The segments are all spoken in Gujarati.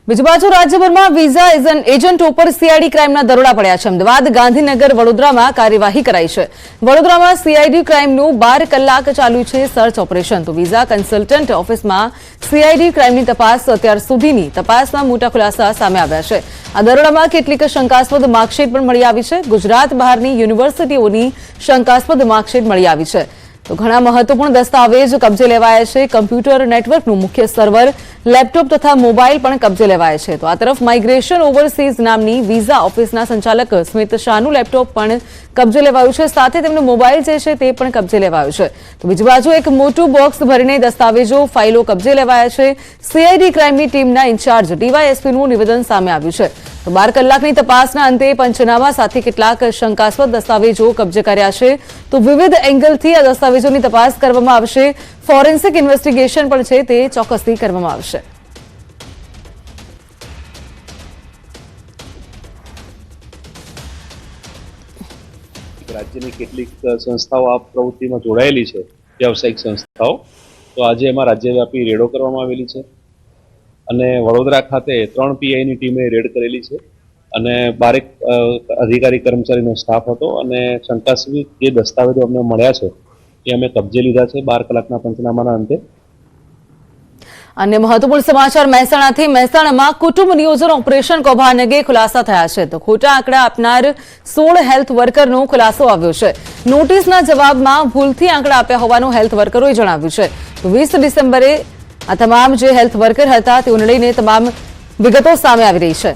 બીજી બાજુ રાજ્યભરમાં વિઝા એજન્ટો પર સીઆઈડી ક્રાઇમના દરોડા પડ્યા છે। અમદાવાદ, ગાંધીનગર, વડોદરામાં કાર્યવાહી કરાઈ છે। વડોદરામાં સીઆઈડી ક્રાઇમનું 12 કલાક ચાલ્યું છે સર્ચ ઓપરેશન। તો વિઝા કન્સલ્ટન્ટ ઓફિસમાં સીઆઈડી ક્રાઇમની તપાસ અત્યાર સુધીની તપાસમાં મોટા ખુલાસા સામે આવ્યા છે। આ દરોડામાં કેટલીક શંકાસ્પદ માર્કશીટ પણ મળી આવી છે। ગુજરાત બહારની યુનિવર્સિટીઓની શંકાસ્પદ માર્કશીટ મળી આવી છે। તો ઘણા મહત્વપૂર્ણ દસ્તાવેજ કબજે લેવાયા છે। કમ્પ્યુટર નેટવર્કનું મુખ્ય સર્વર, લેપટોપ તથા મોબાઈલ પણ કબજે લેવાયા છે। તો આ તરફ માઇગ્રેશન ઓવરસીઝ નામની વિઝા ઓફિસના સંચાલક સ્મિત શાહનું લેપટોપ પણ કબજે લેવાયું છે, સાથે તેમનો મોબાઈલ જે છે તે પણ કબજે લેવાયો છે। તો બીજી બાજુ એક મોટું બોક્સ ભરીને દસ્તાવેજો, ફાઇલો કબજે લેવાયા છે। સીઆઈડી ક્રાઇમની ટીમના ઇન્ચાર્જ ડીવાયએસપીનું નિવેદન સામે આવ્યું છે। તો 12 કલાકની તપાસના અંતે પંચનામા સાથે કેટલાક શંકાસ્પદ દસ્તાવેજો કબજે કર્યા છે। તો વિવિધ એંગલથી આ દસ્તાવેજોની તપાસ કરવામાં આવશે। ફોરેન્સિક ઇન્વેસ્ટિગેશન પણ છે તે ચોક્કસથી કરવામાં આવશે। રાજ્યની કેટલીક સંસ્થાઓ આ પ્રવૃત્તિમાં જોડાયેલી છે, વ્યવસાયિક સંસ્થાઓ। તો આજે એમાં રાજ્યવ્યાપી રેડો કરવામાં આવેલી છે અને વડોદરા ખાતે 3 પીઆઈની ટીમે રેડ કરેલી છે અને 12 અધિકારી કર્મચારીનો સ્ટાફ હતો અને શંકાસ્પદ જે દસ્તાવેજો અમને મળ્યા છે એ અમે કબજે લીધા છે 12 કલાકના પંચનામાના અંતે। अन्य महत्वपूर्ण समाचार મહેસાણાથી। મહેસાણામાં કુટુંબ નિયોજન ઓપરેશન કૌભાંડ અંગે ખુલાસા થયા છે। તો ખોટા આંકડા આપનાર 16 હેલ્થ વર્કરનો ખુલાસો આવ્યો છે। નોટિસના જવાબમાં ભૂલથી આંકડા આપ્યા હોવાનું હેલ્થ વર્કરોએ જણાવ્યું છે। તો 20 ડિસેમ્બરે આ તમામ જે હેલ્થ વર્કર હતા તેઓને લઈને તમામ વિગતો સામે આવી રહી છે।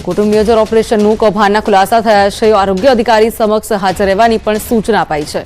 કુટુંબ નિયોજન ઓપરેશનનું કૌભાંડના ખુલાસા થયા છે। આરોગ્ય અધિકારી સમક્ષ હાજર રહેવાની પણ સૂચના અપાઈ છે।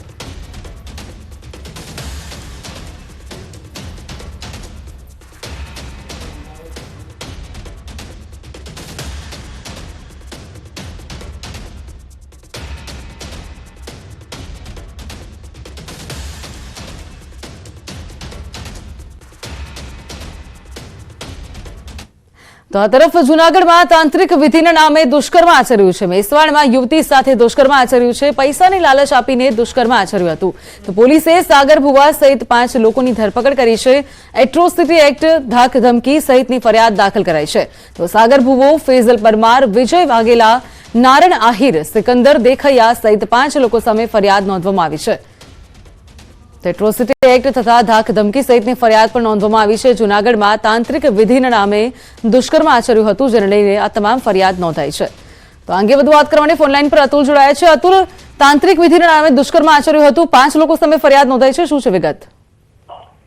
તો આ તરફ જૂનાગઢમાં તાંત્રિક વિધિના નામે દુષ્કર્મ આચર્યું છે। મેસવાડમાં યુવતી સાથે દુષ્કર્મ આચર્યું છે। પૈસાની લાલચ આપીને દુષ્કર્મ આચર્યું હતું। તો પોલીસે સાગર ભુવા સહિત 5 લોકોની ધરપકડ કરી છે। એટ્રોસિટી એક્ટ, ધાક ધમકી સહિતની ફરિયાદ દાખલ કરાઈ છે। તો સાગર ભુવો, ફેઝલ પરમાર, વિજય વાઘેલા, નારણ આહિર, સિકંદર દેખૈયા સહિત 5 લોકો સામે ફરિયાદ નોંધવામાં આવી છે। એટ્રોસિટી એક્ટ તથા ધાક ધમકી સહિતની ફરિયાદ પણ નોંધવામાં આવી છે। જૂનાગઢમાં તાંત્રિક વિધિના નામે દુષ્કર્મ આચર્યું હતું, જેને લઈને આ તમામ ફરિયાદ નોંધાઈ છે। તો આ અંગે વધુ વાત કરવાની ફોનલાઈન પર અતુલ જોડાયા છે। અતુલ, તાંત્રિક વિધિના નામે દુષ્કર્મ આચર્યું હતું, 5 લોકો સામે ફરિયાદ નોંધાઈ છે, શું છે વિગત?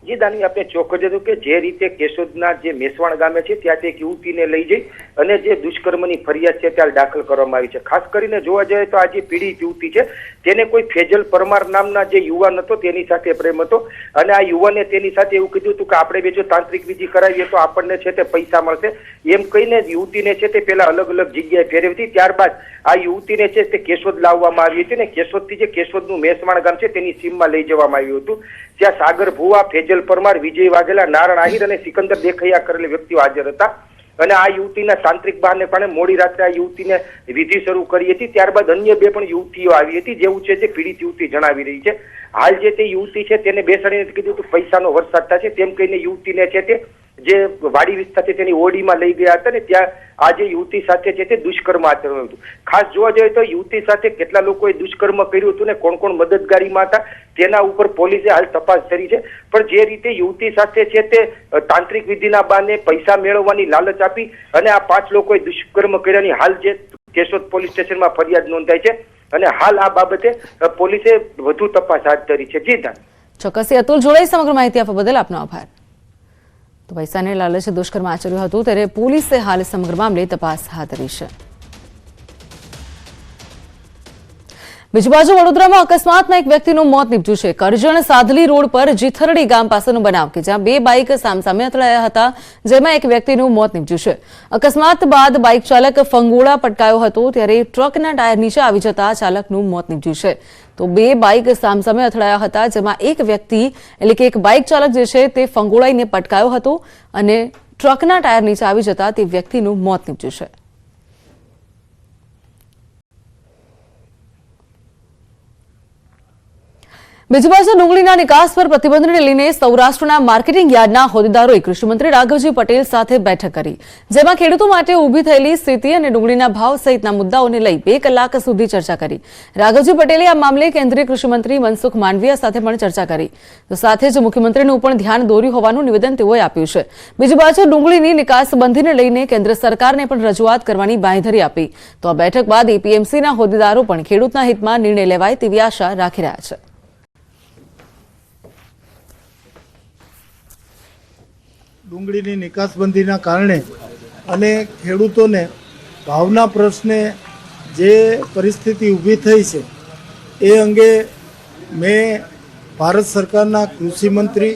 જી દાની, આપણે ચોખ્ખું હતું કે જે રીતે કેશોદના જે મેસવાણ ગામે છે ત્યાંથી એક યુવતીને લઈ જઈ અને જે દુષ્કર્મની ફરિયાદ છે ત્યાં દાખલ કરવામાં આવી છે। ખાસ કરીને જોવા જઈએ તો આ જે પીડિત યુવતી છે તેને કોઈ ફેજલ પરમાર નામના જે યુવાન હતો તેની સાથે પ્રેમ હતો અને આ યુવાને તેની સાથે એવું કીધું હતું કે આપણે બે જો તાંત્રિક વિધિ કરાવીએ તો આપણને છે તે પૈસા મળશે, એમ કહીને યુવતીને છે તે પેલા અલગ અલગ જગ્યાએ ફેરવતી। ત્યારબાદ આ યુવતીને છે તે કેશોદ લાવવામાં આવી હતી ને કેશોદથી જે કેશોદનું મેસવાણ ગામ છે તેની સીમમાં લઈ જવામાં આવ્યું હતું, જ્યાં સાગર ભુવા, ફેજલ પરમાર, વિજય વાઘેલા, નારણ આહિર અને સિકંદર દેખૈયા કરેલા વ્યક્તિઓ હાજર હતા અને આ યુવતીના તાંત્રિક બહાને પણ મોડી રાત્રે આ યુવતીને વિધિ શરૂ કરી હતી। ત્યારબાદ અન્ય 2 પણ યુવતીઓ આવી હતી, જેવું છે તે પીડિત યુવતી જણાવી રહી છે। હાલ જે તે યુવતી છે તેને બેસાડીને કીધું કે પૈસાનો વરસાદ થશે, તેમ કહીને યુવતીને છે તે જે વાડી વિસ્તાર છે તેની ઓડીમાં લઈ ગયા હતા ને ત્યાં આ જે યુવતી સાથે છે તે દુષ્કર્મ આચર્યું હતું। ખાસ જોવા જઈએ તો યુવતી સાથે કેટલા લોકોએ દુષ્કર્મ કર્યું હતું ને કોણ કોણ મદદગારીમાં હતા તેના ઉપર પોલીસે હાલ તપાસ કરી છે। પણ જે રીતે યુવતી સાથે છે તે તાંત્રિક વિધિના બહાને પૈસા મેળવવાની લાલચ આપી અને આ 5 લોકોએ દુષ્કર્મ કર્યાની હાલ જે કેશોદ પોલીસ સ્ટેશનમાં ફરિયાદ નોંધાઈ છે અને હાલ આ બાબતે પોલીસે વધુ તપાસ હાથ ધરી છે। જી ધન ચોક્કસ અતુલ, જોડાઈ સમગ્ર માહિતી આપવા બદલ આપનો આભાર। તો પૈસાને લાલચે દુષ્કર્મ આચર્યું હતું ત્યારે પોલીસે હાલ સમગ્ર મામલે તપાસ હાથ ધરી છે। બીજી બાજુ વડોદરામાં અકસ્માતમાં એક વ્યક્તિનું મોત નીપજ્યું છે। કરજણ સાધલી રોડ પર જીથરડી ગામ પાસેનો બનાવ કે જ્યાં 2 બાઇક સામસામે અથડાયા હતા, જેમાં એક વ્યક્તિનું મોત નીપજ્યું છે। અકસ્માત બાદ બાઇક ચાલક ફંગોળા પટકાયો હતો ત્યારે ટ્રકના ટાયર નીચે આવી જતા ચાલકનું મોત નીપજ્યું છે। તો 2 બાઇક સામસામે અથડાયા હતા, જેમાં એક વ્યક્તિ એટલે કે એક બાઇક ચાલક જે છે તે ફંગોળાઈને પટકાયો હતો અને ટ્રકના ટાયર નીચે આવી જતા તે વ્યક્તિનું મોત નીપજ્યું છે। બીજી બાજુ ડુંગળીના નિકાસ પર પ્રતિબંધને લઈને સૌરાષ્ટ્રના માર્કેટિંગ યાર્ડના હોદ્દેદારોએ કૃષિમંત્રી રાઘવજી પટેલ સાથે બેઠક કરી, જેમાં ખેડૂતો માટે ઊભી થયેલી સ્થિતિ અને ડુંગળીના ભાવ સહિતના મુદ્દાઓને લઈ 2 કલાક સુધી ચર્ચા કરી. રાઘવજી પટેલે આ મામલે કેન્દ્રીય કૃષિમંત્રી મનસુખ માંડવિયા સાથે પણ ચર્ચા કરી, તો સાથે જ મુખ્યમંત્રીનું પણ ધ્યાન દોર્યું હોવાનું નિવેદન તેઓએ આપ્યું છે. બીજી બાજુ ડુંગળીની નિકાસબંધીને લઈને કેન્દ્ર સરકારને પણ રજૂઆત કરવાની બાંયધરી આપી. તો આ બેઠક બાદ એપીએમસીના હોદ્દેદારો પણ ખેડૂતના હિતમાં નિર્ણય લેવાય તેવી આશા રાખી રહ્યા છે. ડુંગળીની નિકાસબંધીના કારણે અને ખેડૂતોને ભાવના પ્રશ્ને જે પરિસ્થિતિ ઊભી થઈ છે એ અંગે મેં ભારત સરકારના કૃષિમંત્રી,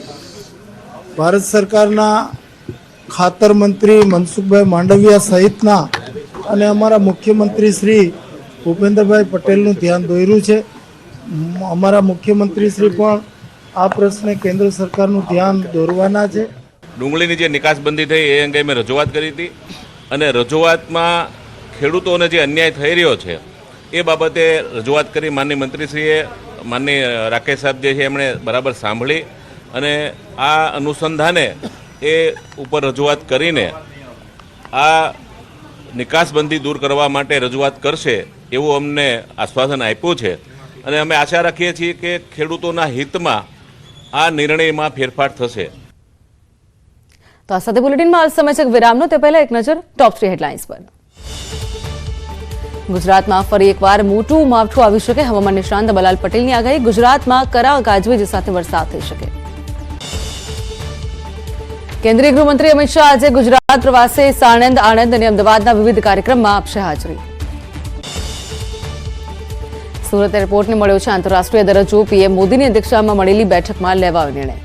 ભારત સરકારના ખાતર મંત્રી મનસુખભાઈ માંડવિયા સહિતના અને અમારા મુખ્યમંત્રી શ્રી ભૂપેન્દ્રભાઈ પટેલનું ધ્યાન દોર્યું છે. અમારા મુખ્યમંત્રી શ્રી પણ આ પ્રશ્ને કેન્દ્ર સરકારનું ધ્યાન દોરવાના છે. ડુંગળીની જે નિકાસબંધી થઈ એ અંગે મેં રજૂઆત કરી હતી અને રજૂઆતમાં ખેડૂતોને જે અન્યાય થઈ રહ્યો છે એ બાબતે રજૂઆત કરી. માનનીય મંત્રીશ્રીએ, માનનીય રાકેશ સાહેબ જે છે એમણે બરાબર સાંભળી અને આ અનુસંધાને એ ઉપર રજૂઆત કરીને આ નિકાસબંધી દૂર કરવા માટે રજૂઆત કરશે એવું અમને આશ્વાસન આપ્યું છે અને અમે આશા રાખીએ છીએ કે ખેડૂતોના હિતમાં આ નિર્ણયમાં ફેરફાર થશે. તો આ સાથે બુલેટિનમાં હાલ સમય છે વિરામનો. તે પહેલા એક નજર ટોપ 3 હેડલાઇન્સ પર. ગુજરાતમાં ફરી એકવાર મોટું માવઠું આવી શકે, હવામાન નિષ્ણાંત બલાલ પટેલની આગાહી. ગુજરાતમાં કરા ગાજવીજ સાથે વરસાદ થઈ શકે. કેન્દ્રીય ગૃહમંત્રી અમિત શાહ આજે ગુજરાત પ્રવાસે સાણંદ, આણંદ અને અમદાવાદના વિવિધ કાર્યક્રમમાં આપશે હાજરી. સુરત એરપોર્ટને મળ્યો છે આંતરરાષ્ટ્રીય દરજ્જો. પીએમ મોદીની અધ્યક્ષતામાં મળેલી બેઠકમાં લેવાયો નિર્ણય.